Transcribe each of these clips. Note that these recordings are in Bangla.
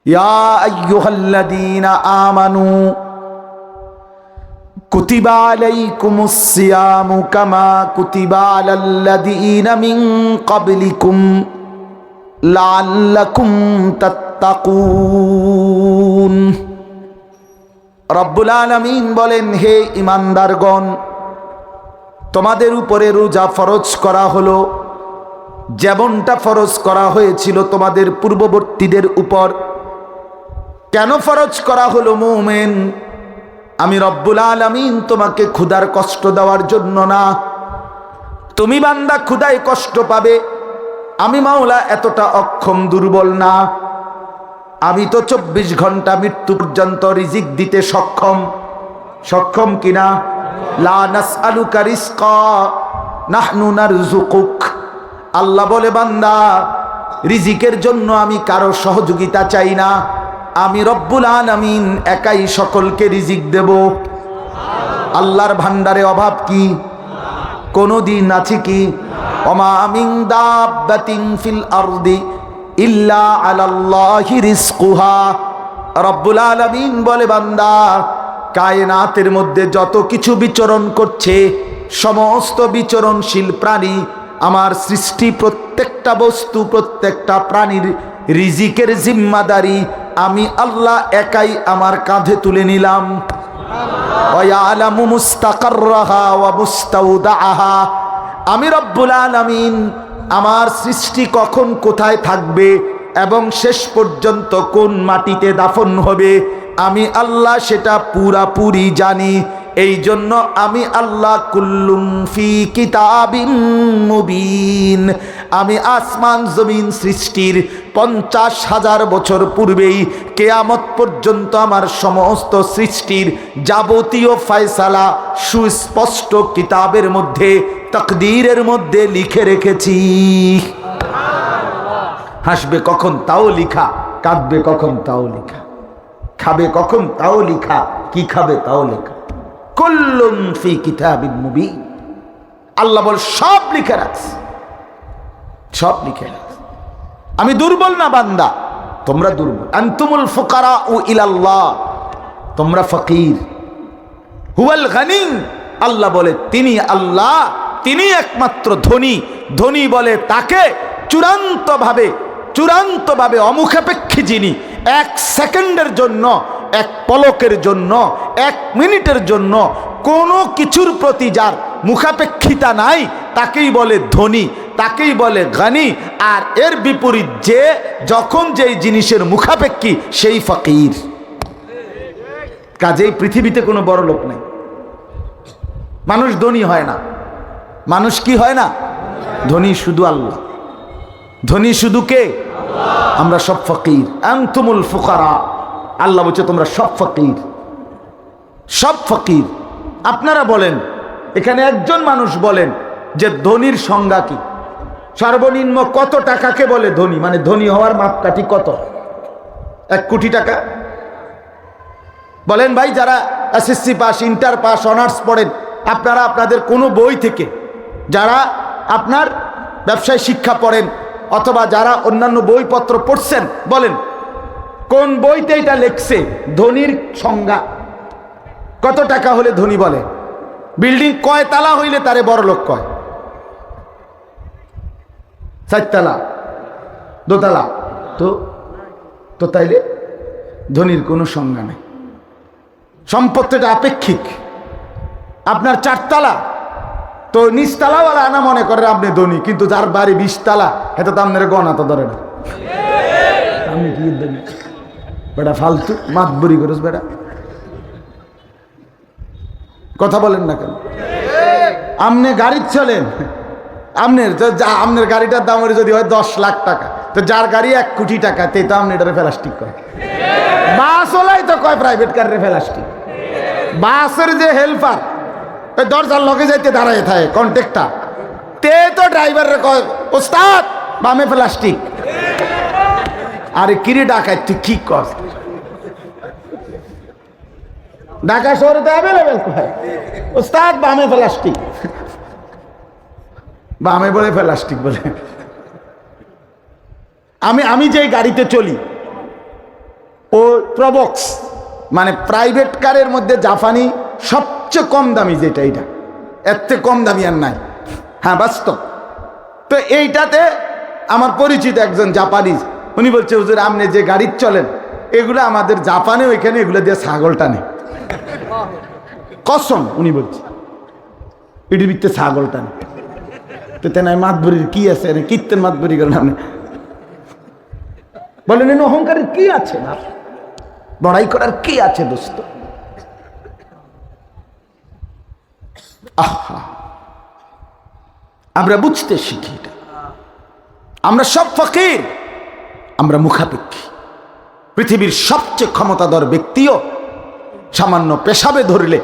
ইয়া আইয়ুহাল্লাযীনা আমানু কুতিবা আলাইকুমুস সিয়ামু কামা কুতিবা আলাল্লাযীনা মিন ক্বাবলিকুম লাআল্লাকুম তাত্তাকুন। রব্বুল আলামিন বলেন, হে ঈমানদারগণ, তোমাদের উপরে রোজা ফরজ করা হলো যেমনটা ফরজ করা হয়েছিল তোমাদের পূর্ববর্তীদের উপর। কেন ফরজ করা হলো মুমিন? আমি রব্বুল আলামিন তোমাকে ক্ষুধার কষ্ট দেওয়ার জন্য না। তুমি বান্দা ক্ষুধায় কষ্ট পাবে, আমি মাওলা এতটা অক্ষম দুর্বল না। আমি তো 24 ঘন্টা মৃত্যু পর্যন্ত রিজিক দিতে সক্ষম কিনা? লা নাসআলুকা রিজকা নাহনু নারযুকুক। আল্লাহ বলে, বান্দা রিজিকের জন্য আমি কারো সহযোগিতা চাই না। আমি রব্বুল আলামিন একাই সকলকে রিজিক দেব। আল্লাহর ভান্ডারে অভাব কি কোনো দিন আছে কি? ওমা মিন দাব্বাতিন ফিল আরদি ইল্লা আলাল্লাহি রিজকুহা। রব্বুল আলামিন বলে, বান্দা কায়নাতের মধ্যে যত কিছু বিচরণ করছে, সমস্ত বিচরণশীল প্রাণী, আমার সৃষ্টি প্রত্যেকটা বস্তু, প্রত্যেকটা প্রাণীর রিজিকের জিম্মাদারি আমি আল্লাহ একাই আমার কাঁধে তুলে নিলাম। ওয়ায়ালামু মুস্তাকাররাহা ওয়া মুস্তাউদাআহা। আমি রব্বুল আলামিন আমার সৃষ্টি কখন কোথায় থাকবে এবং শেষ পর্যন্ত কোন মাটিতে দাফন হবে, আমি আল্লাহ সেটা পুরাপুরি জানি। এই জন্য আমি আল্লাহ কুল্লুম ফি কিতাবিন মুবিন, আমি আসমান জমিন সৃষ্টির 50,000 বছর পূর্বেই কিয়ামত পর্যন্ত আমার সমস্ত সৃষ্টির যাবতীয় ফয়সালা সুস্পষ্ট কিতাবের মধ্যে, তাকদীরের মধ্যে লিখে রেখেছি। হাসবে কখন তাও লিখা, কাঁদবে কখন তাও লিখা, খাবে কখন তাও লিখা, কি খাবে তাও লেখা। কুল্লুম ফি কিতাবিন মুবিন। আল্লাহ বল, সব লিখে রাখছি, সব লিখে রাখছি। আমি দুর্বল না বান্দা, তোমরা দুর্বল। আনতুমুল ফুকারাউ ইলাল্লাহ, তোমরা ফকির। হুয়াল গানি, আল্লাহ বলে তিনি আল্লাহ, তিনি একমাত্র ধনী। ধনী বলে তাকে চূড়ান্তভাবে অমুখাপেক্ষী যিনি, 1 সেকেন্ডের জন্য, 1 পলকের জন্য, 1 মিনিটের জন্য কোনো কিছুর প্রতি যার মুখাপেক্ষিতা নাই, তাকেই বলে ধনী, তাকেই বলে গানি। আর এর বিপরীত যে যখন যেই জিনিসের মুখাপেক্ষী, সেই ফকির। কাজেই পৃথিবীতে কোনো বড় লোক নেই। মানুষ ধনী হয় না। মানুষ কি হয় না? ধনী শুধু আল্লাহ। ধনী শুধু কে? আমরা সব ফকির। আনতুমুল ফুকারা, আল্লাহ বলছে তোমরা সব ফকির, সব ফকির। আপনারা বলেন, এখানে একজন মানুষ বলেন যে ধনীর সংজ্ঞা কি? সর্বনিম্ন কত টাকাকে বলে ধনী? মানে ধনী হওয়ার মাপকাঠি কত? 1 কোটি টাকা? বলেন ভাই, যারা SSC pass, inter pass, honours পড়েন, আপনারা আপনাদের কোনো বই থেকে, যারা আপনার ব্যবসায় শিক্ষা পড়েন অথবা যারা অন্যান্য বইপত্র পড়ছেন, বলেন কোন বইতে এটা লেখছে ধনীর সংজ্ঞা? কত টাকা হলে ধনী বলে? বিল্ডিং কয় তালা হইলে তারে বড় লোক কয়? 4 তালা, 2 তালা? তো তাইলে ধনীর কোনো সংজ্ঞা নেই। সম্পত্তিটা আপেক্ষিক। আপনার 4 তালা, তো নিচতলাওয়ালা আনা মনে করে আপনি ধনী, কিন্তু যার বাড়ি 20 তালা, এটা তো আপনার গণা তো ধরে না। আমি কি বেটা ফালতু মাতবুরি করিস বেটা, কথা বলেন না কেন? আপনি গাড়ি চলেন, আপনার গাড়িটার দাম যদি হয় 10 লাখ টাকা, তো যার গাড়ি 1 কোটি টাকা, তে তো আপনি এটারে প্লাস্টিক কয়। বাস ওলাই তো কয় প্রাইভেট কারের প্লাস্টিক। বাসের যে হেল্পার, ওই দরজার লগে যাইতে দাঁড়ায় থাকে কন্ট্রাক্টর, তে তো ড্রাইভারের কয় ওস্তাদ বামে প্লাস্টিক। আরে কিরে ডাকায়, তুই কি কর? ঢাকা শহরে তো অ্যাভেলেবেল কয় ওস্তাদ বামে প্লাস্টিক, বামে বলে প্লাস্টিক বলে। আমি যে গাড়িতে চলি, প্রবক্স, মানে প্রাইভেট কারের মধ্যে জাপানি সবচেয়ে কম দামি যেটা, এইটা এর থেকে কম দামি আর নাই। হ্যাঁ বাস্তব। তো এইটাতে আমার পরিচিত একজন জাপানিজ, উনি বলছে হুজুর আপনি যে গাড়ি চলেন এগুলো আমাদের জাপানে ওইখানে এগুলো দিয়ে ছাগল টানে, কসম উনি বলছে এটির ভিতরে ছাগল টানে। তো তেনায় মাতবরির কি আছে, কীর্তন মাতবরি করেন আপনি বলেন, এনে অহংকারের কি আছে না, বড়াই করার কি আছে দোস্ত? আহা, আমরা বুঝতে শিখি এটা। আমরা সব ফকির, আমরা মুখাপেক্ষী। পৃথিবীর সবচেয়ে ক্ষমতাধর ব্যক্তিও সামান্য পেশাবে ধরলে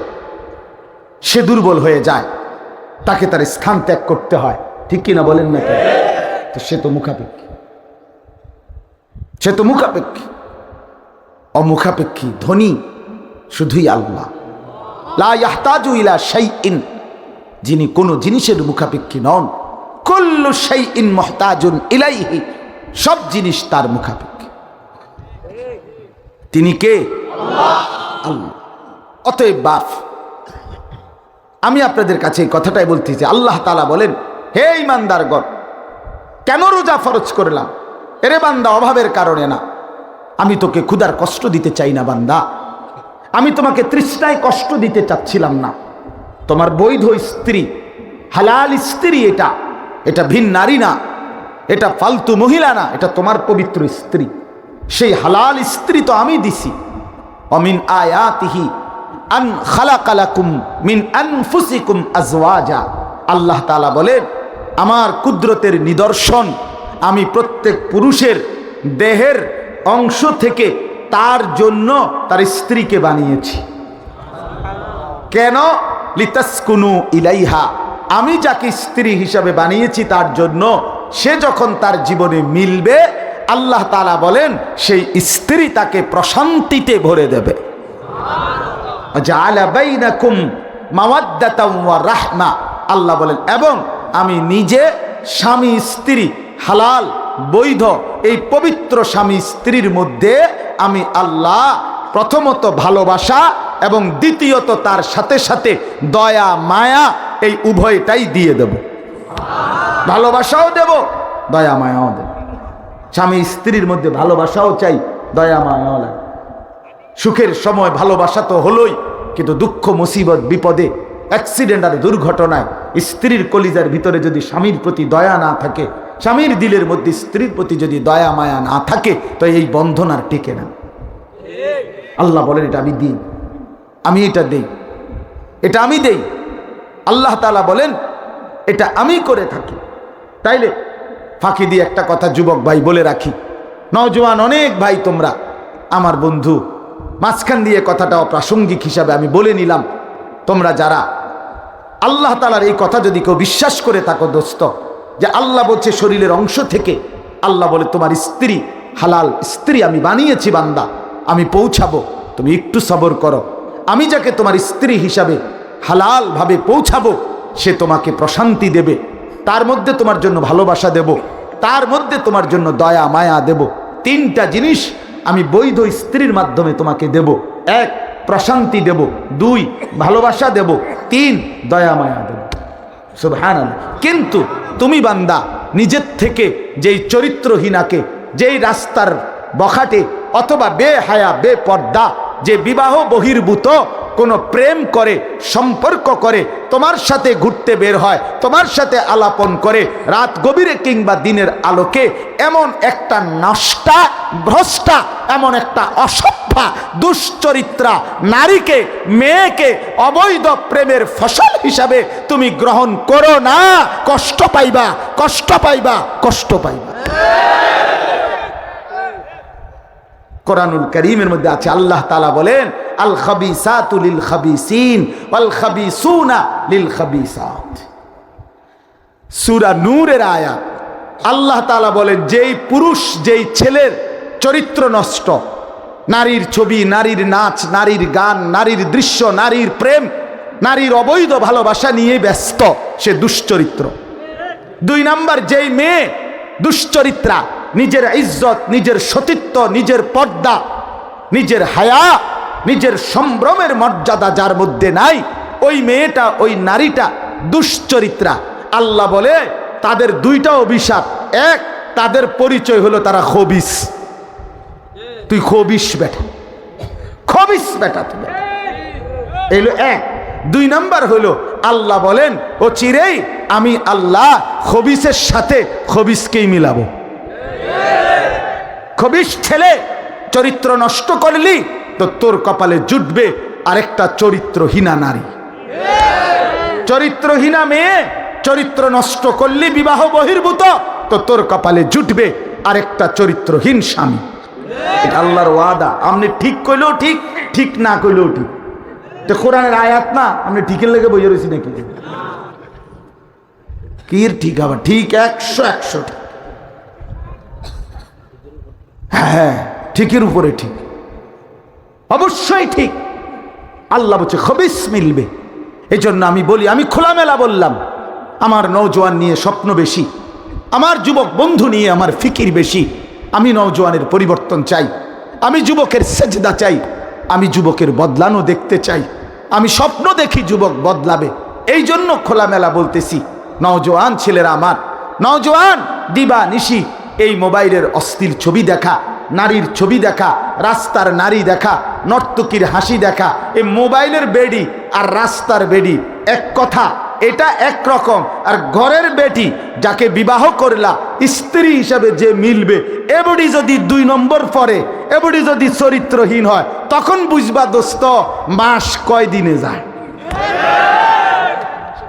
সে দুর্বল হয়ে যায়, তাকে তার স্থান ত্যাগ করতে হয়, ঠিক কিনা বলেন না? তো সে তো মুখাপেক্ষী, সে তো মুখাপেক্ষী। অমুখাপেক্ষী ধনী শুধুই আল্লাহ। লা ইয়াহতাজু ইলা শাইইন, যিনি কোনো জিনিসের মুখাপেক্ষী নন। কুল্লু শাইইন মুহতাজুন ইলাইহি, সব জিনিস তার মুখাপেক্ষী। তিনি কে? আল্লাহ। আল্লাহ। অতএব বাপ, আমি আপনাদের কাছে এই কথাটাই বলতেছি, আল্লাহ তাআলা বলেন, হে ঈমানদারগণ, কেন রোজা ফরজ করলাম? এরে বান্দা, অভাবের কারণে না, আমি তোকে ক্ষুধার কষ্ট দিতে চাই না বান্দা, আমি তোমাকে তৃষ্ণায় কষ্ট দিতে চাচ্ছিলাম না। তোমার বৈধ স্ত্রী, হালাল স্ত্রী, এটা ভিন নারী না, এটা ফালতু মহিলা না, এটা তোমার পবিত্র স্ত্রী। সেই হালাল স্ত্রী তো আমি দিছি। অমিন আয়াতিহি আন খালাকা লাকুম মিন আনফুসিকুম আজওয়াজা, আল্লাহ তাআলা বলেন, আমার কুদরতের নিদর্শন, আমি প্রত্যেক পুরুষের দেহের অংশ থেকে তার জন্য তার স্ত্রীকে বানিয়েছি। কেন? লিতাসকুনু ইলাইহা, আমি যাকে স্ত্রী হিসাবে বানিয়েছি তার জন্য সে যখন তার জীবনে মিলবে, আল্লাহ তাআলা বলেন সেই স্ত্রী তাকে প্রশান্তিতে ভরে দেবে। জাআলা বাইনাকুম মাওয়াদ্দাতাও ওয়া রাহমা, আল্লাহ বলেন, এবং আমি নিজে স্বামী স্ত্রী, হালাল বৈধ এই পবিত্র স্বামী স্ত্রীর মধ্যে আমি আল্লাহ প্রথমত ভালোবাসা এবং দ্বিতীয়ত তার সাথে সাথে দয়া মায়া, এই উভয়টাই দিয়ে দেব। ভালোবাসাও দেব, দয়া মায়াও দেব। স্বামী স্ত্রীর মধ্যে ভালোবাসাও চাই, দয়া মায়াও লাগে। সুখের সময় ভালোবাসা তো হলোই, কিন্তু দুঃখ মুসিবত বিপদে, অ্যাক্সিডেন্ট আর দুর্ঘটনায় স্ত্রীর কলিজার ভিতরে যদি স্বামীর প্রতি দয়া না থাকে, স্বামীর দিলের মধ্যে স্ত্রীর প্রতি যদি দয়া মায়া না থাকে, তো এই বন্ধন আর টিকে না। আল্লাহ বলেন, এটা আমি দিই, আমি এটা দেই, এটা আমি দেই। আল্লাহ তাআলা বলেন, এটা আমি করে থাকি। তাইলে ফাঁকি দিয়ে একটা কথা যুবক ভাই বলে রাখি, নওজোয়ান অনেক ভাই তোমরা আমার বন্ধু, মাঝখান দিয়ে কথাটা অপ্রাসঙ্গিক হিসাবে আমি বলে নিলাম। তোমরা যারা আল্লাহ তাআলার এই কথা যদি কেউ বিশ্বাস করে থাকো দোস্ত, যে আল্লাহ বলছে শরীরের অংশ থেকে, আল্লাহ বলে তোমার স্ত্রী হালাল স্ত্রী আমি বানিয়েছি বান্দা, আমি পৌঁছাবো, তুমি একটু সবর করো। আমি যাকে তোমার স্ত্রী হিসাবে হালালভাবে পৌঁছাবো, সে তোমাকে প্রশান্তি দেবে, তার মধ্যে তোমার জন্য ভালোবাসা দেব, তার মধ্যে তোমার জন্য দয়া মায়া দেব। তিনটা জিনিস আমি বৈধ স্ত্রীর মাধ্যমে তোমাকে দেব। এক, প্রশান্তি দেব। দুই, ভালোবাসা দেব। তিন, দয়া মায়া দেব। সুবহানাল্লাহ। কিন্তু তুমি বান্দা নিজের থেকে যেই চরিত্রহীনাকে, যেই রাস্তার বখাটে অথবা বেহায়া বেপর্দা, যে বিবাহ বহির্ভূত কোনো প্রেম করে, সম্পর্ক করে, তোমার সাথে ঘুরতে বের হয়, তোমার সাথে আলাপন করে রাত গভীরে কিংবা দিনের আলোকে, এমন একটা নষ্টা ভ্রষ্টা, এমন একটা অসভ্যা দুশ্চরিত্রা নারীকে, মেয়েকে অবৈধ প্রেমের ফসল হিসাবে তুমি গ্রহণ করো না, কষ্ট পাইবা, কষ্ট পাইবা, কষ্ট পাইবা। কোরআনুল কারীমের মধ্যে আছে, আল্লাহ তাআলা বলেন, আল খাবিসাতু লিল খাবিসিন ওয়াল খাবিসুনা লিল খাবিসাত। সূরা নূরের আয়াত। আল্লাহ তাআলা বলেন, যেই পুরুষ, যেই ছেলের চরিত্র নষ্ট, নারীর ছবি, নারীর নাচ, নারীর গান, নারীর দৃশ্য, নারীর প্রেম, নারীর অবৈধ ভালোবাসা নিয়ে ব্যস্ত, সে দুশ্চরিত্র। দুই নাম্বার, যেই মেয়ে দুশ্চরিত্রা, নিজের ইজ্জত, নিজের সতীত্ব, নিজের পর্দা, নিজের হায়া, নিজের সম্ভ্রমের মর্যাদা যার মধ্যে নাই, ওই মেয়েটা, ওই নারীটা দুশ্চরিত্রা। আল্লাহ বলে তাদের দুইটা অভিশাপ। এক, তাদের পরিচয় হলো তারা খবিস। তুই খবিস বেটা, খবিস বেটা তুই। এলো এক। দুই নাম্বার হলো আল্লাহ বলেন ও চিরেই আমি আল্লাহ খবিসের সাথে খবিসকেই মিলাবো। খবিস ছেলে চরিত্র নষ্ট করলি তো তোর কপালে জুটবে আরেকটা চরিত্রহীনা নারী। চরিত্রহীনা মেয়ে চরিত্র নষ্ট করলি বিবাহ বহির্ভূত তো তোর কপালে জুটবে আরেকটা চরিত্রহীন স্বামী। এটা আল্লাহর ওয়াদা। আপনি ঠিক কইলেও ঠিক, ঠিক না কইলেও ঠিক। তো কোরআনের আয়াত না, আপনি ঠিকের লেগে বইয়ে রয়েছি নাকি? কি ঠিক আবার ঠিক 100 ঠিক। হ্যাঁ, ঠিকের উপরে ঠিক, অবশ্যই ঠিক। আল্লাহ বলছে খবিস মিলবে। এই জন্য আমি বলি, আমি খোলামেলা বললাম, আমার নওজোয়ান নিয়ে স্বপ্ন বেশি, আমার যুবক বন্ধু নিয়ে আমার ফিকির বেশি। আমি নওজোয়ানের পরিবর্তন চাই, আমি যুবকের সেজদা চাই, আমি যুবকের বদলানো দেখতে চাই। আমি স্বপ্ন দেখি যুবক বদলাবে। এই জন্য খোলামেলা বলতেছি, নওজোয়ান ছেলেরা আমার, নওজোয়ান দিবা নিশি এই মোবাইলের অশ্লীল ছবি দেখা, নারীর ছবি দেখা, রাস্তার নারী দেখা, নর্তকীর হাসি দেখা, এই মোবাইলের বেডি আর রাস্তার বেডি এক কথা, এটা একরকম। আর ঘরের বেটি যাকে বিবাহ করলা স্ত্রী হিসাবে যে মিলবে, এবডি যদি 2 নম্বর পরে, এবডি যদি চরিত্রহীন হয়, তখন বুঝবা দোস্ত মাস কয় দিনে যায়।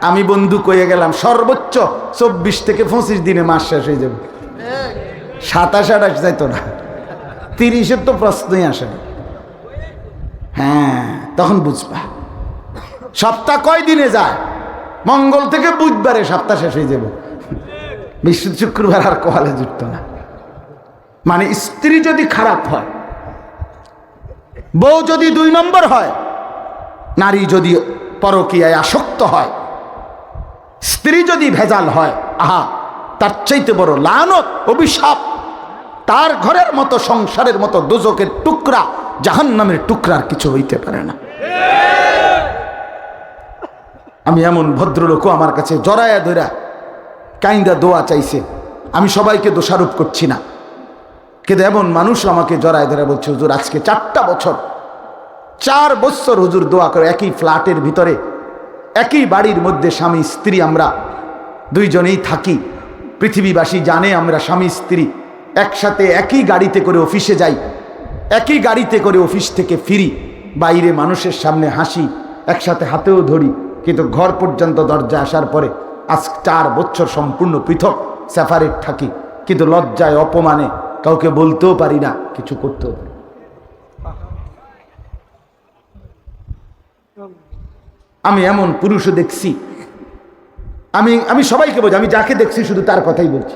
আমি বন্ধু কয়ে গেলাম সর্বোচ্চ 24 থেকে 25 দিনে মাস শেষ হয়ে যাবে। 27-28 যাইতো না, 30-এর তো প্রশ্নই আসে না। হ্যাঁ, তখন বুঝবা সপ্তাহ কয় দিনে যায়। মঙ্গল থেকে বুধবারে সপ্তাহ শেষ হয়ে যাবে, বৃহস্পতি শুক্রবার আর কপালে জুটতো না। মানে স্ত্রী যদি খারাপ হয়, বউ যদি 2 নম্বর হয়, নারী যদি পরকীয়ায় আসক্ত হয়, স্ত্রী যদি ভেজাল হয়, আহা, তার চাইতে বড় লানত, অভিশাপ তার ঘরের মতো, সংসারের মতো দোজখের টুকরা, জাহান্নামের টুকরার কিছু হইতে পারে না। আমি এমন ভদ্রলোকও আমার কাছে জড়ায়া ধরা কাইন্দা দোয়া চাইছে। আমি সবাইকে দোষারোপ করছি না, কিন্তু এমন মানুষ আমাকে জড়ায় ধরে বলছে, হুজুর আজকে 4 বছর হুজুর দোয়া করে, একই ফ্ল্যাটের ভিতরে, একই বাড়ির মধ্যে স্বামী স্ত্রী, আমরা দুইজনেই থাকি। পৃথিবীবাসী জানে আমরা স্বামী স্ত্রী একসাথে একই গাড়িতে করে অফিসে যাই, একই গাড়িতে করে অফিস থেকে ফিরি, বাইরে মানুষের সামনে হাসি, একসাথে হাতেও ধরি, কিন্তু ঘর পর্যন্ত দরজা আসার পরে আজ 4 বছর সম্পূর্ণ পৃথক সেপারেট থাকি। কিন্তু লজ্জায় অপমানে কাউকে বলতেও পারি না, কিছু করতেও পারি। আমি এমন পুরুষও দেখছি, আমি সবাইকে বলছি, আমি যাকে দেখছি শুধু তার কথাই বলছি।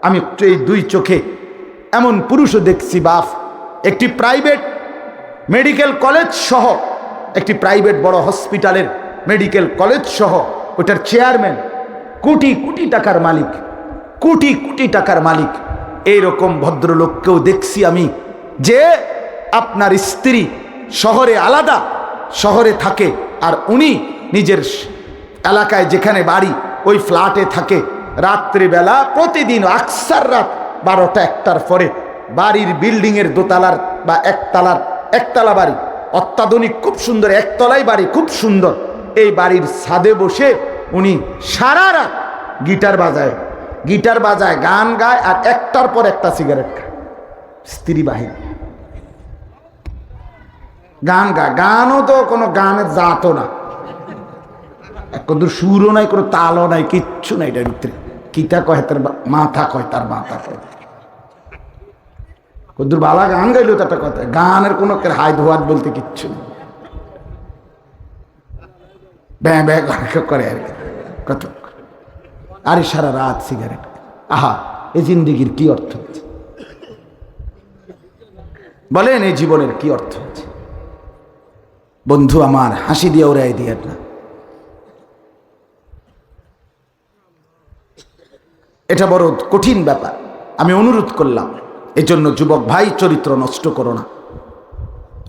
আমি এই 2 চোখে এমন পুরুষও দেখছি, বাপ, একটি প্রাইভেট মেডিকেল কলেজ সহ, একটি প্রাইভেট বড় হসপিটালের মেডিকেল কলেজ সহ ওটার চেয়ারম্যান, কোটি কোটি টাকার মালিক, কোটি কোটি টাকার মালিক। এইরকম ভদ্রলোককেও দেখছি আমি, যে আপনার স্ত্রী শহরে আলাদা, শহরে থাকে, আর উনি নিজের এলাকায় যেখানে বাড়ি ওই ফ্ল্যাটে থাকে। রাত্রিবেলা প্রতিদিন আকসার রাত 12টা-1টার পরে বাড়ির বিল্ডিংয়ের দোতলার বা একতলা বাড়ি, অত্যাধুনিক খুব সুন্দর একতলাই বাড়ি, খুব সুন্দর। এই বাড়ির ছাদে বসে উনি সারা রাত গিটার বাজায়, গান গায়, আর একটার পর একটা সিগারেট খায়। স্ত্রী বাহিনী গান গায়, গানও তো কোনো গানের জাতও না, কত সুরও নাই, কোনো তালও নাই, কিচ্ছু নাই। এটার ভিতরে কিতা কয় তার মাথা, কয় তার মাথা, কয় কদ্দুর বালা গান গাইলেও তো একটা কথা, গানের কোনো হাই ধোয়াত বলতে কিচ্ছু নেই, ব্যাঁ ব্যাঁ করে আর কি, কত আরে সারা রাত সিগারেট। আহা, এই জিন্দিগির কি অর্থ হচ্ছে বলেন? এই জীবনের কি অর্থ হচ্ছে? বন্ধু আমার, হাসি দিয়ে ওরাই দিয়ে না, এটা বড় কঠিন ব্যাপার। আমি অনুরোধ করলাম, এজন্য যুবক ভাই, চরিত্র নষ্ট করো না।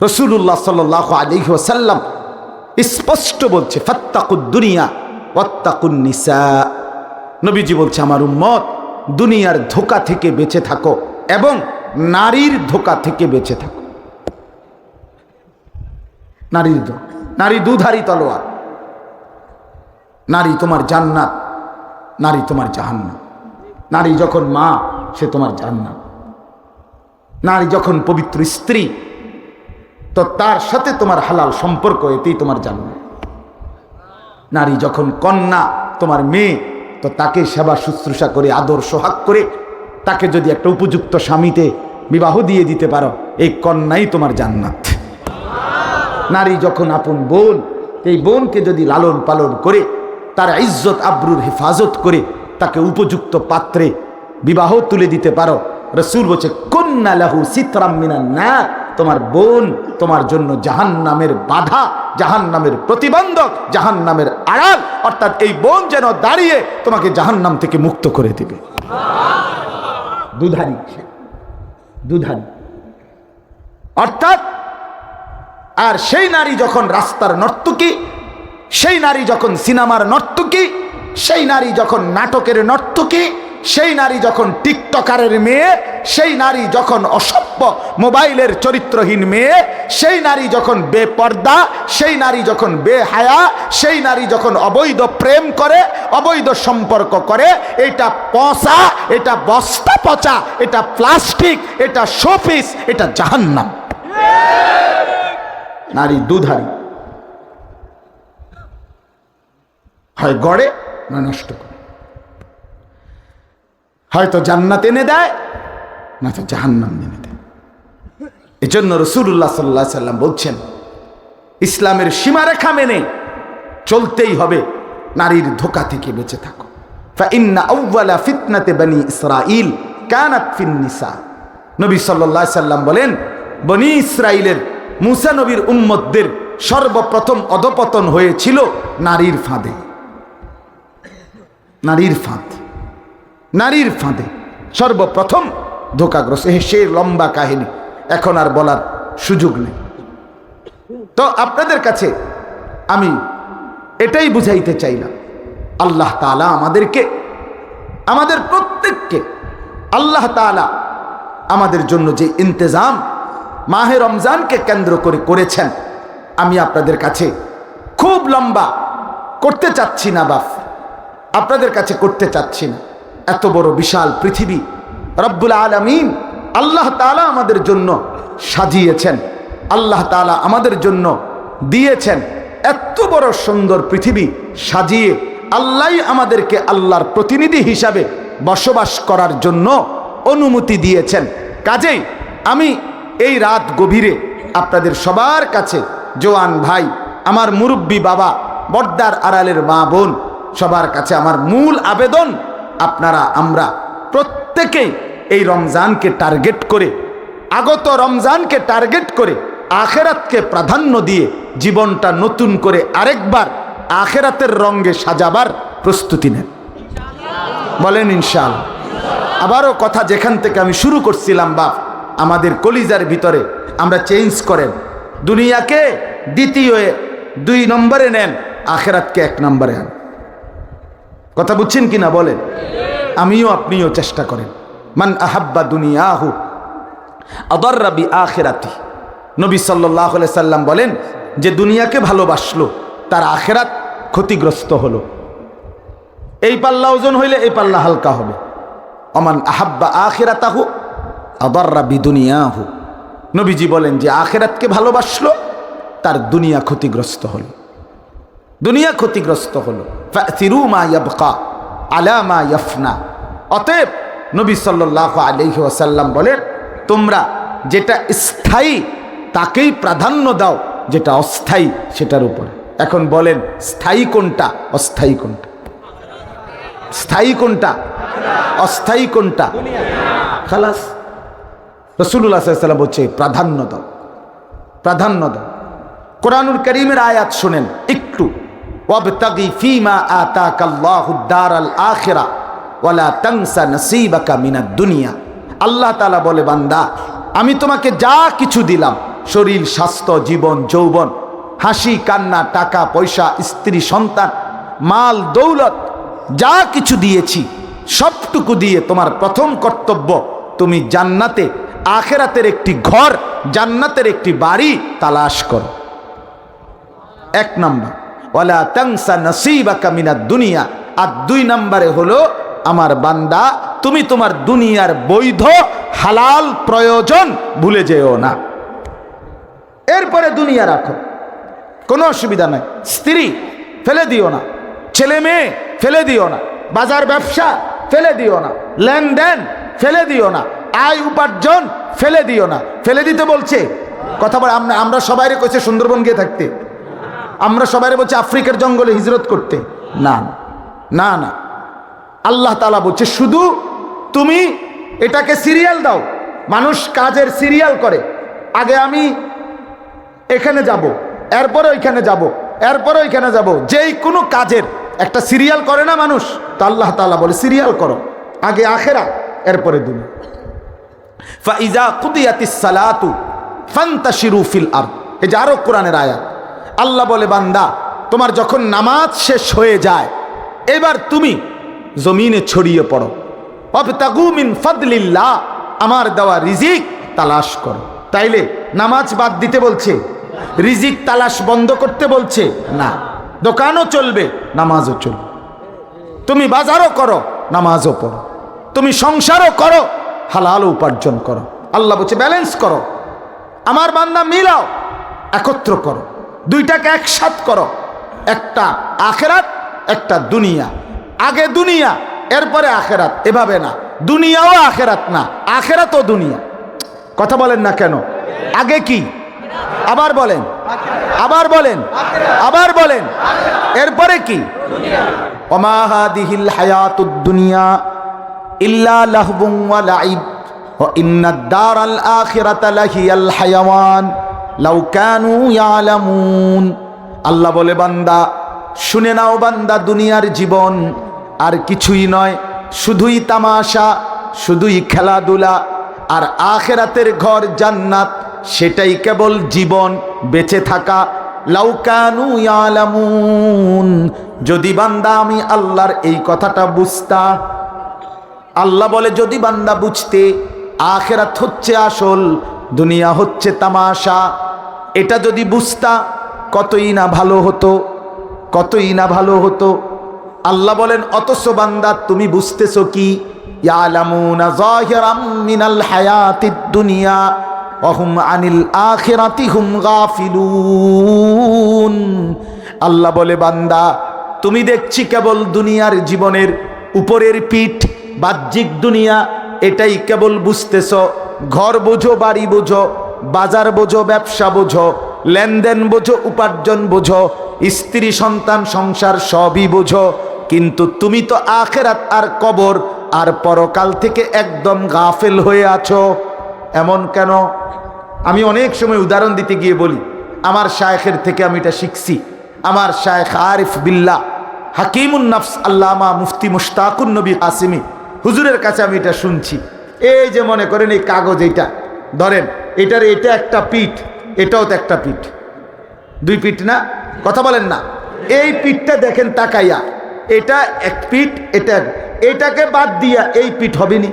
রাসূলুল্লাহ সাল্লাল্লাহু আলাইহি ওয়াসাল্লাম স্পষ্ট বলছে, ফাত্তাকুদ দুনিয়া ওয়াত্তাকুন নিসা। নবীজি বলছে, আমার উম্মত দুনিয়ার ধোঁকা থেকে বেঁচে থাকো এবং নারীর ধোঁকা থেকে বেঁচে থাকো। নারীর ধোঁকা, নারী দুধারী তলোয়ার। নারী তোমার জান্নাত, নারী তোমার জাহান্নাম। নারী যখন মা, সে তোমার জান্নাত। নারী যখন পবিত্র স্ত্রী, তো তার সাথে তোমার হালাল সম্পর্ক, এতেই তোমার জান্নাত। নারী যখন কন্যা, তোমার মেয়ে, তো তাকে সেবা শুশ্রূষা করে আদর সোহাগ করে তাকে যদি একটা উপযুক্ত স্বামীতে বিবাহ দিয়ে দিতে পারো, এই কন্যাই তোমার জান্নাত। নারী যখন আপন বোন, এই বোনকে যদি লালন পালন করে তার ইজ্জত আবরুর হেফাজত করে তাকে উপযুক্ত পাত্রে বিবাহ তুলে দিতে পারো, রাসূল বলছে কুন্না লাহু সিতরাম মিনান নার, তোমার বোন তোমার জন্য জাহান্নামের বাধা, জাহান্নামের প্রতিবন্ধক, জাহান্নামের আড়াল। অর্থাৎ এই বোন যেন দাঁড়িয়ে তোমাকে জাহান্নাম থেকে মুক্ত করে দেবে। দুধারী, দুধারী। অর্থাৎ আর সেই নারী যখন রাস্তার নর্তকী, সেই নারী যখন সিনেমার নর্তকী, সেই নারী যখন নাটকের নর্তকী, সেই নারী যখন টিকটকারের মেয়ে, সেই নারী যখন অসভ্য মোবাইলের চরিত্রহীন মেয়ে, সেই নারী যখন বেপর্দা, সেই নারী যখন বেহায়া, সেই নারী যখন অবৈধ প্রেম করে, অবৈধ সম্পর্ক করে, এটা পচা, এটা বস্তা পচা, এটা প্লাস্টিক, এটা শোপিস, এটা জাহান্নাম। নারী দুধারী, হয় গড়ে না নষ্ট করে, হয়তো জান্নাত এনে দেয় না তো জাহান্নাম এনে দেয়। এজন্য রাসূলুল্লাহ সাল্লাল্লাহু আলাইহি সাল্লাম বলছেন, ইসলামের সীমারেখা মেনে চলতেই হবে, নারীর ধোঁকা থেকে বেঁচে থাকো। ফাইন্না আউওয়ালা ফিতনাতে বনি ইসরাইল কানাত ফিন নিসা। নবী সাল্লাল্লাহু আলাইহি সাল্লাম বলেন, বনি ইসরাইলের মুসা নবীর উম্মতদের সর্বপ্রথম অধপতন হয়েছিল নারীর ফাঁদে। নারীর ফাঁদ, নারীর ফাঁদে সর্বপ্রথম ধোঁকাগ্রস্ত। সে লম্বা কাহিনী, এখন আর বলার সুযোগ নেই। তো আপনাদের কাছে আমি এটাই বুঝাইতে চাইলাম, আল্লাহ তাআলা আমাদেরকে, আমাদের প্রত্যেককে আল্লাহ তাআলা আমাদের জন্য যে ইন্তজাম মাহে রমজানকে কেন্দ্র করে করেছেন, আমি আপনাদের কাছে খুব লম্বা করতে চাচ্ছি না বাপ, আপনাদের কাছে করতে চাচ্ছি না। এত বড় বিশাল পৃথিবী রব্বুল আলামিন আল্লাহ তাআলা আমাদের জন্য সাজিয়েছেন, আল্লাহ তাআলা আমাদের জন্য দিয়েছেন। এত বড় সুন্দর পৃথিবী সাজিয়ে আল্লাহই আমাদেরকে আল্লাহর প্রতিনিধি হিসাবে বসবাস করার জন্য অনুমতি দিয়েছেন। কাজেই আমি এই রাত গভীরে আপনাদের সবার কাছে, জোয়ান ভাই, আমার মুরব্বী বাবা, বর্দার আড়ালের মা বোন, সবার কাছে আমার মূল আবেদন, আপনারা আমরা প্রত্যেকেই এই রমজানকে টার্গেট করে, আগত রমজানকে টার্গেট করে আখেরাতকে প্রাধান্য দিয়ে জীবনটা নতুন করে আরেকবার আখেরাতের রঙে সাজাবার প্রস্তুতি নেন। বলেন ইনশাআল্লাহ। আবারও কথা যেখান থেকে আমি শুরু করছিলাম বাপ, আমাদের কলিজার ভিতরে আমরা চেঞ্জ করেন, দুনিয়াকে দ্বিতীয় 2 নম্বরে নেন, আখেরাতকে 1 নম্বরে আন। কথা বুঝছেন কিনা বলেন? আমিও আপনিও চেষ্টা করেন। মান আহাব্বা দুনিয়াহু আদাররা বি আখিরাতি। নবী সাল্লাল্লাহু আলাইহি সাল্লাম বলেন, যে দুনিয়াকে ভালোবাসলো তার আখেরাত ক্ষতিগ্রস্ত হলো। এই পাল্লা ওজন হইলে এই পাল্লা হালকা হবে। অমান আহাব্বা আখিরাতাহু আদাররা বি দুনিয়াহু। নবীজি বলেন, যে আখেরাতকে ভালোবাসলো তার দুনিয়া ক্ষতিগ্রস্ত হলো, দুনিয়া ক্ষতিগ্রস্ত হলো। ফাতিরু মা ইয়াবকা আলা মা ইয়াফনা। অতএব নবী সাল্লাল্লাহু আলাইহি ওয়াসাল্লাম বলেন, তোমরা যেটা স্থায়ী তাকেই প্রাধান্য দাও, যেটা অস্থায়ী সেটার উপরে। এখন বলেন, স্থায়ী কোনটা, অস্থায়ী কোনটা? স্থায়ী কোনটা, অস্থায়ী কোনটা? খালাস। রাসূলুল্লাহ সাল্লাল্লাহু আলাইহি ওয়াসাল্লাম বলছে, প্রাধান্য দাও, প্রাধান্য দাও। কোরআনুল কারীমের আয়াত শুনেন একটু, ওয়াবতাগি ফীমা আতাকাল্লাহুদ দারাল আখিরা ওয়ালা তানসা নসীবাকা মিনাদ দুনিয়া। আল্লাহ তাআলা বলে, বান্দা আমি তোমাকে যা কিছু দিলাম শরীর, স্বাস্থ্য, জীবন, যৌবন, হাসি, কান্না, টাকা পয়সা, স্ত্রী, সন্তান, মাল, দৌলত, যা কিছু দিয়েছি সবটুকু দিয়ে তোমার প্রথম কর্তব্য তুমি জান্নাতে, আখেরাতের একটি ঘর, জান্নাতের একটি বাড়ি তালাশ করো। এক নাম্বার, ওয়ালা তানসা নসিবাকা মিনাদ দুনিয়া। আর 2 নম্বরে হলো, আমার বান্দা তুমি তোমার দুনিয়ার বৈধ হালাল প্রয়োজন ভুলে যেও না। এরপরে দুনিয়া রাখো, কোনো অসুবিধা নাই। স্ত্রী ফেলে দিও না, ছেলে মেয়ে ফেলে দিও না, বাজার ব্যবসা ফেলে দিও না, লেনদেন ফেলে দিও না, আয় উপার্জন ফেলে দিও না। ফেলে দিতে বলছে কথা বলে, আমরা সবাইরে কইছে সুন্দরবন গিয়ে থাকতে, আমরা সবাইরে বলছে আফ্রিকার জঙ্গলে হিজরত করতে। না না না, আল্লাহ তাআলা বলছে শুধু তুমি এটাকে সিরিয়াল দাও। মানুষ কাজের সিরিয়াল করে, আগে আমি এখানে যাব, এরপরে ওইখানে যাব, এরপরে ওইখানে যাব, যেই কোনো কাজের একটা সিরিয়াল করে না মানুষ, তো আল্লাহ তাআলা বলে সিরিয়াল করো, আগে আখিরাত এরপরে দুনিয়া। ফাইজা কুদিয়াতিস সালাতু ফান্তাশিরু ফিল আরদ। এই যে আরো কোরআনের আয়াত, আল্লাহ বলে বান্দা তোমার যখন নামাজ শেষ হয়ে যায়, এবার তুমি জমিনে ছড়িয়ে পড়ো। ওয়াবতাগু মিন ফাদলিল্লাহ, আমার দেওয়া রিজিক তালাশ করো। তাইলে নামাজ বাদ দিতে বলছে, রিজিক তালাশ বন্ধ করতে বলছে না। দোকানও চলবে, নামাজও চলবে। তুমি বাজারও করো, নামাজও পড়ো। তুমি সংসারও করো, হালাল উপার্জন করো। আল্লাহ বলছে ব্যালেন্স করো, আমার বান্দা মিলাও, একত্র করো, দুইটাকে একসাথ করো। একটা আখেরাত, একটা দুনিয়া। আগে দুনিয়া, এরপরে আখেরাত, এভাবে না। দুনিয়াও আখেরাত না, আখেরাতও দুনিয়া। কথা বলেন না কেন? আগে কি? আবার বলেন, আবার বলেন, আবার বলেন, এরপরে কি? ওমা হাদিহিল হায়াতুদ দুনিয়া ইল্লা লাহবুন ওয়া লাইব ওয়া ইন্নাদ দারাল আখিরাতা লাহিয়াল হায়াওয়ান লাউ কানু ইয়ালামুন। আল্লাহ বলে বান্দা শুনে নাও বান্দা, দুনিয়ার জীবন আর কিছুই নয়, শুধুই তামাশা, শুধুই খেলাধুলা। আর আখিরাতের ঘর জান্নাত, সেটাই কেবল জীবন, বেঁচে থাকা। লাউ কানু ইয়ালামুন, যদি বান্দা আমি আল্লাহর এই কথাটা বুঝতা। আল্লাহ বলে যদি বান্দা বুঝতে আখিরাত হচ্ছে আসল, দুনিয়া হচ্ছে তামাশা, এটা যদি বুঝতা কতই না ভালো হতো, কতই না ভালো হতো। আল্লাহ বলেন অথচ বান্দা তুমি বুঝতেছো কি? ইয়ালামুনা যাহিরাম মিনাল হায়াতিদ দুনিয়া ওয়া হুম আনিল আখিরাতি হুম গাফিলুন। আল্লাহ বলে বান্দা তুমি দেখছি কেবল দুনিয়ার জীবনের উপরের পিঠ, বাহ্যিক দুনিয়া, এটাই কেবল বুঝতেছ। ঘর বোঝো, বাড়ি বোঝো, বাজার বোঝো, ব্যবসা বোঝো, লেনদেন বোঝো, উপার্জন বোঝো, স্ত্রী, সন্তান, সংসার সবই বোঝো, কিন্তু তুমি তো আখিরাত আর কবর আর পরকাল থেকে একদম গাফেল হয়ে আছো। এমন কেন? আমি অনেক সময় উদাহরণ দিতে গিয়ে বলি, আমার শায়েখের থেকে আমি এটা শিখছি। আমার শায়েখ আরিফ বিল্লাহ হাকিমুন নফস আল্লামা মুফতি মুশতাকুন নবী কাসিমি হুজুরের কাছে আমি এটা শুনছি। এই যে মনে করেন এই কাগজ, এইটা ধরেন, এটার এটা একটা পিঠ, এটাও তো একটা পিঠ, দুই পিঠ না? কথা বলেন না? এই পিঠটা দেখেন তাকাইয়া, এটা এক পিঠ, এটা এটাকে বাদ দিয়া এই পিঠ হবে নি,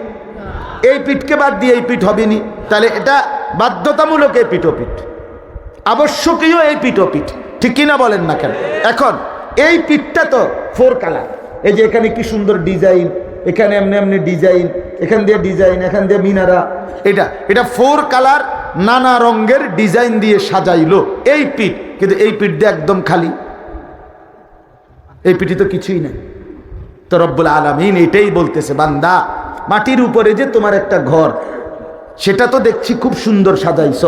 এই পিঠকে বাদ দিয়ে এই পিঠ হবে নি। তাহলে এটা বাধ্যতামূলক এই পিঠোপিঠ, আবশ্যকীয় এই পিঠোপিঠ, ঠিক কিনা বলেন না কেন? এখন এই পিঠটা তো 4 কালার, এই যে এখানে কি সুন্দর ডিজাইন, এখানে এমনি এমনি ডিজাইন, এখান দিয়ে ডিজাইন, এখান দিয়ে মিনারা, এটা 4 কালার নানা রঙের ডিজাইন দিয়ে সাজাইলো এই পিঠ। কিন্তু এই পিঠ দিয়ে একদম খালি, এই পিঠে তো কিছুই নাই। তো রব্বুল আলামিন এটাই বলতেছে, বান্দা মাটির উপরে যে তোমার একটা ঘর, সেটা তো দেখছি খুব সুন্দর সাজাইছ।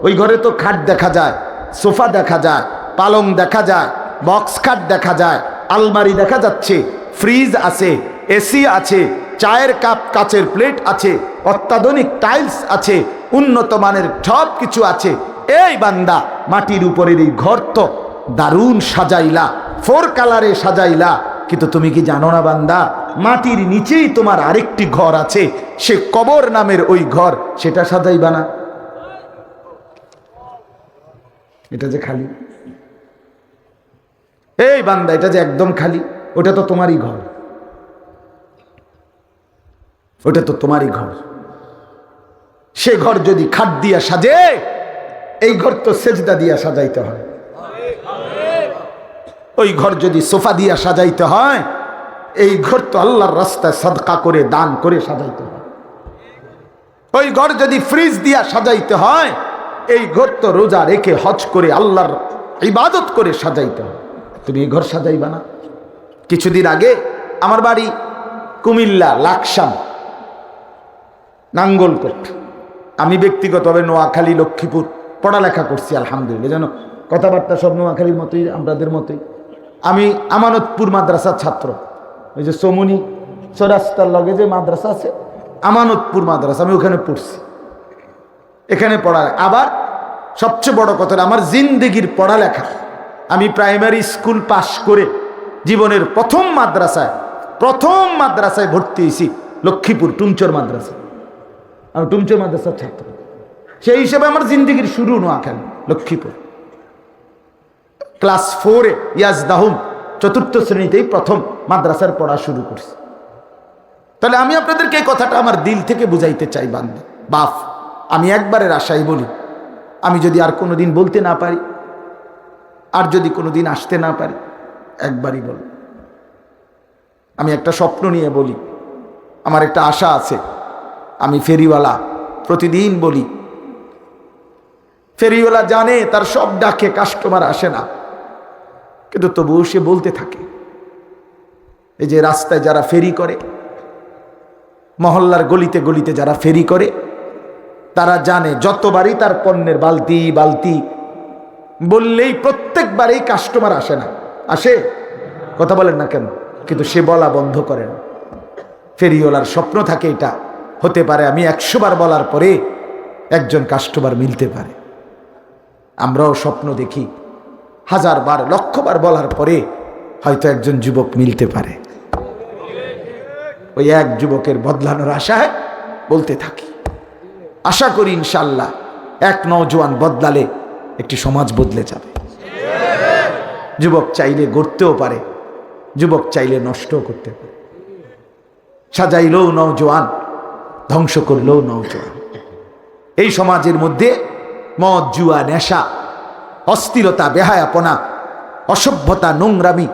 ওই ঘরে তো খাট দেখা যায়, সোফা দেখা যায়, পালং দেখা যায়, বক্স খাট দেখা যায়, আলমারি দেখা যাচ্ছে, ফ্রিজ আছে, এসি আছে, চায়ের কাপ, কাচের প্লেট আছে, অত্যাধুনিক টাইলস আছে, উন্নত মানের সব কিছু আছে। এই বান্দা মাটির উপরের এই ঘর তো দারুণ সাজাইলা, 4 কালারে সাজাইলা, কিন্তু তুমি কি জানো না বান্দা, মাটির নিচেই তোমার আরেকটি ঘর আছে, সে কবর নামের ওই ঘর, সেটা সাজাইবা না? এটা যে খালি, এই বান্দা এটা যে একদম খালি, ওটা তো তোমারই ঘর, ওটা তো তোমারই ঘর। সে ঘর যদি খাট দিয়া সাজে, এই ঘর তো সেজদা দিয়া সাজাইতে হয়। ওই ঘর যদি সোফা দিয়া সাজাইতে হয়, এই ঘর তো আল্লাহর রাস্তায় সাদকা করে দান করে সাজাইতে হয়। ওই ঘর যদি ফ্রিজ দিয়া সাজাইতে হয়, এই ঘর তো রোজা রেখে হজ করে আল্লাহর ইবাদত করে সাজাইতে হয়। তুমি এই ঘর সাজাইবা না? কিছুদিন আগে আমার বাড়ি কুমিল্লা লাকসাম নাঙ্গলকোট, আমি ব্যক্তিগতভাবে নোয়াখালী লক্ষ্মীপুর পড়ালেখা করছি আলহামদুলিল্লাহ, যেন কথাবার্তা সব নোয়াখালীর মতোই, আমাদের মতোই। আমি আমানতপুর মাদ্রাসার ছাত্র, ওই যে সমুনি চৌরাস্তার লগে যে মাদ্রাসা আছে আমানতপুর মাদ্রাসা, আমি ওখানে পড়ছি, এখানে পড়া। আবার সবচেয়ে বড় কথা, আমার জিন্দেগির পড়ালেখা, আমি প্রাইমারি স্কুল পাশ করে জীবনের প্রথম মাদ্রাসায় ভর্তি হয়েছি লক্ষ্মীপুর টুমচর মাদ্রাসা। আমি টুমচর মাদ্রাসার ছাত্র, সেই হিসেবে আমার জিন্দেগির শুরু নোয়াখালী লক্ষ্মীপুর। ক্লাস 4-এ ইয়াজদাহুম, 4র্থ শ্রেণীতেই প্রথম মাদ্রাসার পড়া শুরু করছি। তাহলে আমি আপনাদেরকে এই কথাটা আমার দিল থেকে বুঝাইতে চাই, বান্দা বাপ, আমি একবারের আশাই বলি, আমি যদি আর কোনোদিন বলতে না পারি, আর যদি কোনোদিন আসতে না পারি, একবারই বল। আমি একটা স্বপ্ন নিয়ে বলি, আমার একটা আশা আছে। আমি ফেরিওয়ালা, প্রতিদিন বলি, ফেরিওয়ালা জানে তার সব ডাকে কাস্টমার আসে না, কিন্তু তবুও সে বলতে থাকে। এই যে রাস্তায় যারা ফেরি করে, মহল্লার গলিতে গলিতে যারা ফেরি করে, তারা জানে যতবারই তার পণ্যের বালতি বালতি বললেই প্রত্যেকবারেই কাস্টমার আসে না। আসে? কথা বলেন না কেন? কিন্তু সে বলা বন্ধ করে না। ফেরিওয়ালার স্বপ্ন থাকে এটা, হতে পারে আমি 100 বার বলার পরে একজন কাস্টমার মিলতে পারে। আমরাও স্বপ্ন দেখি 1000 বার 1,00,000 বার বলার পরে হয়তো একজন যুবক মিলতে পারে। ওই এক যুবকের বদলানোর আশায় বলতে থাকি। আশা করি ইনশাল্লাহ এক নওজোয়ান বদলালে একটি সমাজ বদলে যাবে। যুবক চাইলে গড়তেও পারে, যুবক চাইলে নষ্টও করতে পারে। সাজাইলেও নওজোয়ান, ধ্বংস করলেও নওজোয়ান। এই সমাজের মধ্যে মদ, জুয়া, নেশা, অস্থিরতা, বেহায়াপনা, অসভ্যতা, নোংরামি,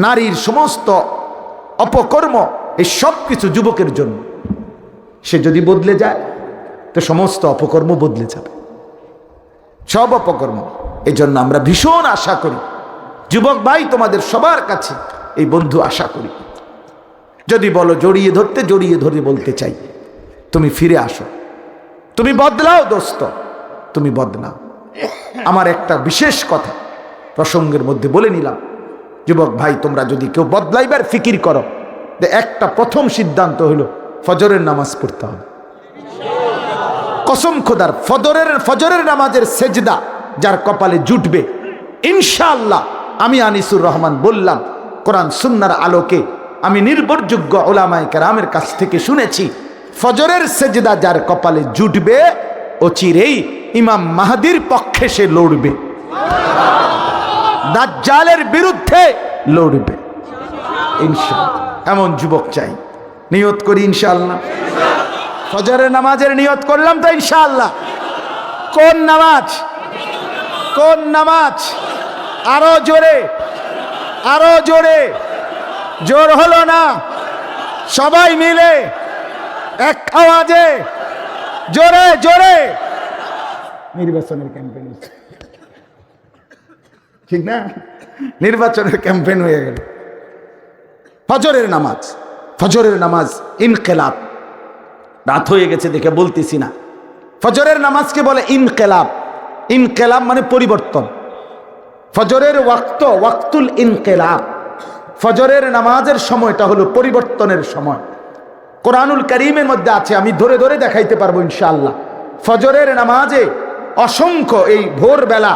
নারীর সমস্ত অপকর্ম, এই সব কিছু যুবকের জন্য। সে যদি বদলে যায় তো সমস্ত অপকর্ম বদলে যাবে, সব অপকর্ম। এই জন্য আমরা ভীষণ আশা করি, যুবক ভাই তোমাদের সবার কাছে এই বন্ধু আশা করি, যদি বলো জড়িয়ে ধরে বলতে চাই, তুমি ফিরে আসো, তুমি বদলাও দোস্ত, তুমি বদলাও। আমার একটা বিশেষ কথা প্রসঙ্গের মধ্যে বলে নিলাম, যুবক ভাই তোমরা যদি কেউ বদলাইবার ফিকির করো, একটা প্রথম সিদ্ধান্ত হলো ফজরের নামাজ পড়তে হবে। কসম খোদার, ফজরের নামাজের সেজদা যার কপালে জুটবে ইনশাআল্লাহ, আমি আনিসুর রহমান বললাম, কোরআন সুন্নাহর আলোকে আমি নির্ভরযোগ্য উলামায়ে কেরামের কাছ থেকে শুনেছি, ফজরের সেজদা যার কপালে জুটবে অচিরেই ইমাম মাহদির পক্ষে সে লড়বে, দাজ্জালের বিরুদ্ধে লড়বে ইনশাআল্লাহ। এমন যুবক চাই, নিয়ত করি ইনশাআল্লাহ। ফজরের নামাজের নিয়ত করলাম তো ইনশাআল্লাহ। কোন নামাজ? কোন নামাজ? আরো জোরে, আরো জোরে। জোর হলো না, সবাই মিলে এক আওয়াজে জোরে জোরে। নির্বাচনের ক্যাম্পেইন, ঠিক না? নির্বাচনের ক্যাম্পেইন হয়ে গেল। ফজরের নামাজ, ফজরের নামাজ ইনকিলাব। রাত হয়ে গেছে দেখে বলতেছি না, ফজরের নামাজকে বলে ইনকিলাব। ইনকিলাব মানে পরিবর্তন। ফজরের ওয়াক্তুল ইনকিলাব, ফজরের নামাজের সময়টা হলো পরিবর্তনের সময়। কোরআনুল কারীমের মধ্যে আছে, আমি ধরে ধরে দেখাইতে পারবো ইনশাআল্লাহ। ফজরের নামাজে অসংখ্য, এই ভোরবেলা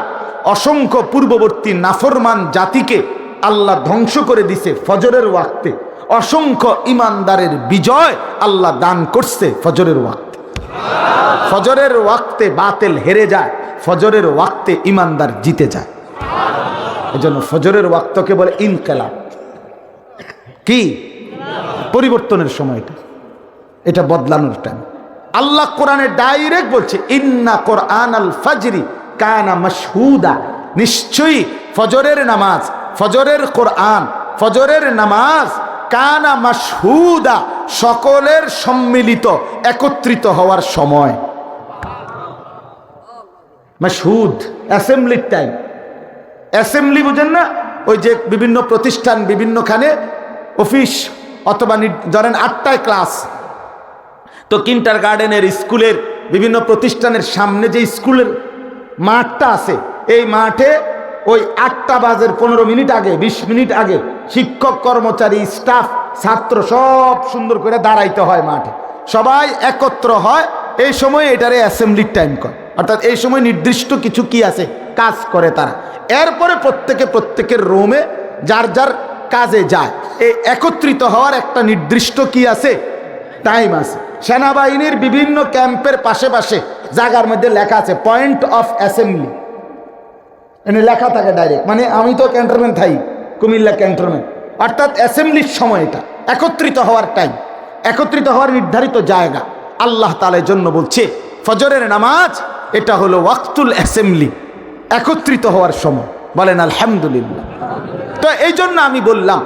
অসংখ্য পূর্ববর্তী নাফরমান জাতিকে আল্লাহ ধ্বংস করে দিছে ফজরের ওয়াক্তে। অসংখ্য ইমানদারের বিজয় আল্লাহ দান করছে ফজরের ওয়াক্তে। ফজরের ওয়াক্তে বাতিল হেরে যায়, ফজরের ওয়াক্তে ইমানদার জিতে যায়। এজন্য ফজরের ওয়াক্তকে বলে ইনকিলাব। কি পরিবর্তনের সময়টা, এটা বদলানোর টাইম। আল্লাহ কোরআনে ডাইরেক্ট বলছে ইন্না কোরআনাল ফাজরি কানা মাশহুদা, নিশ্চয়ই ফজরের নামাজ, ফজরের কোরআন, ফজরের নামাজ কানা মাশহুদা, সকলের সম্মিলিত একত্রিত হওয়ার সময়। মাশহুদ অ্যাসেম্বলির টাইম। অ্যাসেম্বলি বুঝেন না, ওই যে বিভিন্ন প্রতিষ্ঠান, বিভিন্নখানে অফিস, অথবা ধরেন 8টায় ক্লাস, তো কিন্ডার গার্ডেনের স্কুলের বিভিন্ন প্রতিষ্ঠানের সামনে যে স্কুলের মাঠটা আছে, এই মাঠে ওই 8টা বাজে 15 মিনিট আগে, 20 মিনিট আগে শিক্ষক, কর্মচারী, স্টাফ, ছাত্র সব সুন্দর করে দাঁড়াইতে হয় মাঠে, সবাই একত্র হয়। এই সময় এটারে অ্যাসেম্বলির টাইম করে, অর্থাৎ এই সময় নির্দিষ্ট কিছু কি আছে, কাজ করে তারা। এরপরে প্রত্যেকের রুমে যার যার কাজে যায়। এই একত্রিত হওয়ার একটা নির্দিষ্ট কি আছে, টাইম আছে। সেনাবাহিনীর বিভিন্ন ক্যাম্পের পাশে পাশে জায়গার মধ্যে লেখা আছে পয়েন্ট অফ অ্যাসেম্বলি, এনে লেখা থাকে ডাইরেক্ট। মানে আমি তো ক্যান্টনমেন্ট থাই, কুমিল্লা ক্যান্টনমেন্ট, অর্থাৎ অ্যাসেম্বলির সময়, এটা একত্রিত হওয়ার টাইম, একত্রিত হওয়ার নির্ধারিত জায়গা। আল্লাহ তাআলার জন্য বলছে ফজরের নামাজ এটা হলো ওয়াক্তুল অ্যাসেম্বলি, একত্রিত হওয়ার সময়। বলেন আলহামদুলিল্লাহ। তো এই জন্য আমি বললাম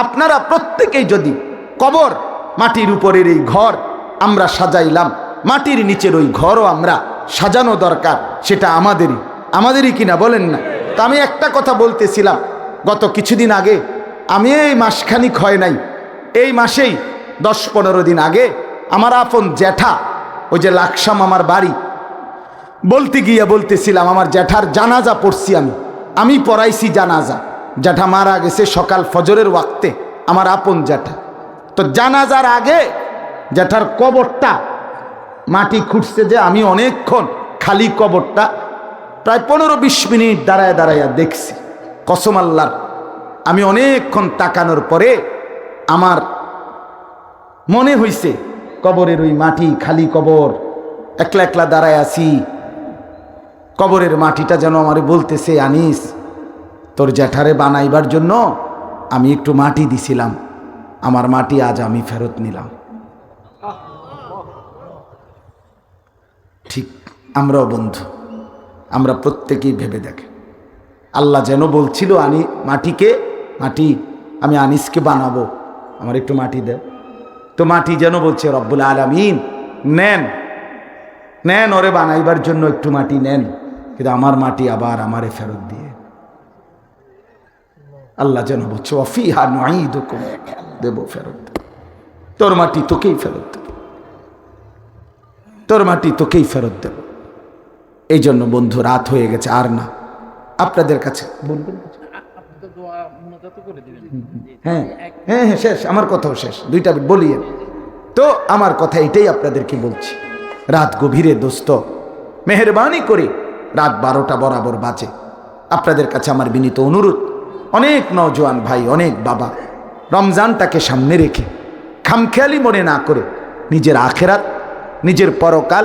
আপনারা প্রত্যেকেই যদি কবর, মাটির উপরের এই ঘর আমরা সাজাইলাম, মাটির নিচের ওই ঘরও আমরা সাজানো দরকার, সেটা আমাদেরই কিনা বলেন না? তো আমি একটা কথা বলতেছিলাম, গত কিছুদিন আগে, আমি এই মাসখানিক হয় নাই, এই মাসেই 10-15 দিন আগে আমার আপন জ্যাঠা, ওই যে লাকসাম আমার বাড়ি, বলতে গিয়ে বলতেছিলাম আমার জ্যাঠার জানাজা পড়ছি, আমি পড়াইছি জানাজা। জ্যাঠা মারা গেছে সকাল ফজরের ওয়াক্তে, আমার আপন জ্যাঠা। তো জানাজার আগে জ্যাঠার কবরটা মাটি খুঁড়ছে, যে আমি অনেকক্ষণ খালি কবরটা প্রায় 15-20 মিনিট দাঁড়ায় দাঁড়াইয়া দেখছি। কসম আল্লাহর, আমি অনেকক্ষণ তাকানোর পরে আমার মনে হইছে কবরের ওই মাটি, খালি কবর, একলা একলা দাঁড়ায় আছি, কবরের মাটিটা যেন আমারে বলতেছে, আনিস তোর জ্যাঠারে বানাইবার জন্য আমি একটু মাটি দিছিলাম, আমার মাটি আজ আমি ফেরত নিলাম। ঠিক আমরাও বন্ধু, আমরা প্রত্যেকেই ভেবে দেখে, আল্লাহ যেন বলছিল মাটি আমি আনিসকে বানাবো, আমার একটু মাটি দে। তো মাটি যেন বলছে রব্বুল আলামিন নেন ওরে বানাইবার জন্য একটু মাটি নেন, কিন্তু আমার মাটি আবার আমারে ফেরত দিয়ে। আল্লাহ যেন বলছে ওয়াফিহা নুঈদুকুম, দেব ফেরত, তোর মাটি তোকেই ফেরত দেব, তোর মাটি তোকেই ফেরত দেব। এই জন্য বন্ধু রাত হয়ে গেছে, আর না আপনাদের কাছে বলবেন। হ্যাঁ হ্যাঁ হ্যাঁ, শেষ, আমার কথাও শেষ, 2টা বলিয়ে। তো আমার কথা এটাই আপনাদেরকে বলছি, রাত গভীরে দোস্ত, মেহেরবানি করে রাত 12টা বরাবর বাজে। আপনাদের কাছে আমার বিনীত অনুরোধ, অনেক নওজোয়ান ভাই, অনেক বাবা রমজানটাকে সামনে রেখে খামখেয়ালি মনে না করে নিজের আখেরাত, নিজের পরকাল,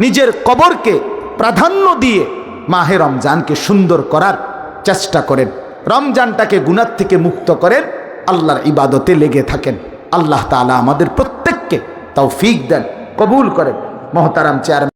নিজের কবরকে প্রাধান্য দিয়ে মাহে রমজানকে সুন্দর করার চেষ্টা করেন। রমজানটাকে গুনাহ থেকে মুক্ত করেন, আল্লাহর ইবাদতে লেগে থাকেন। আল্লাহ তাআলা আমাদের প্রত্যেককে তৌফিক দেন, কবুল করেন। মহতারাম চেয়ারম্যান।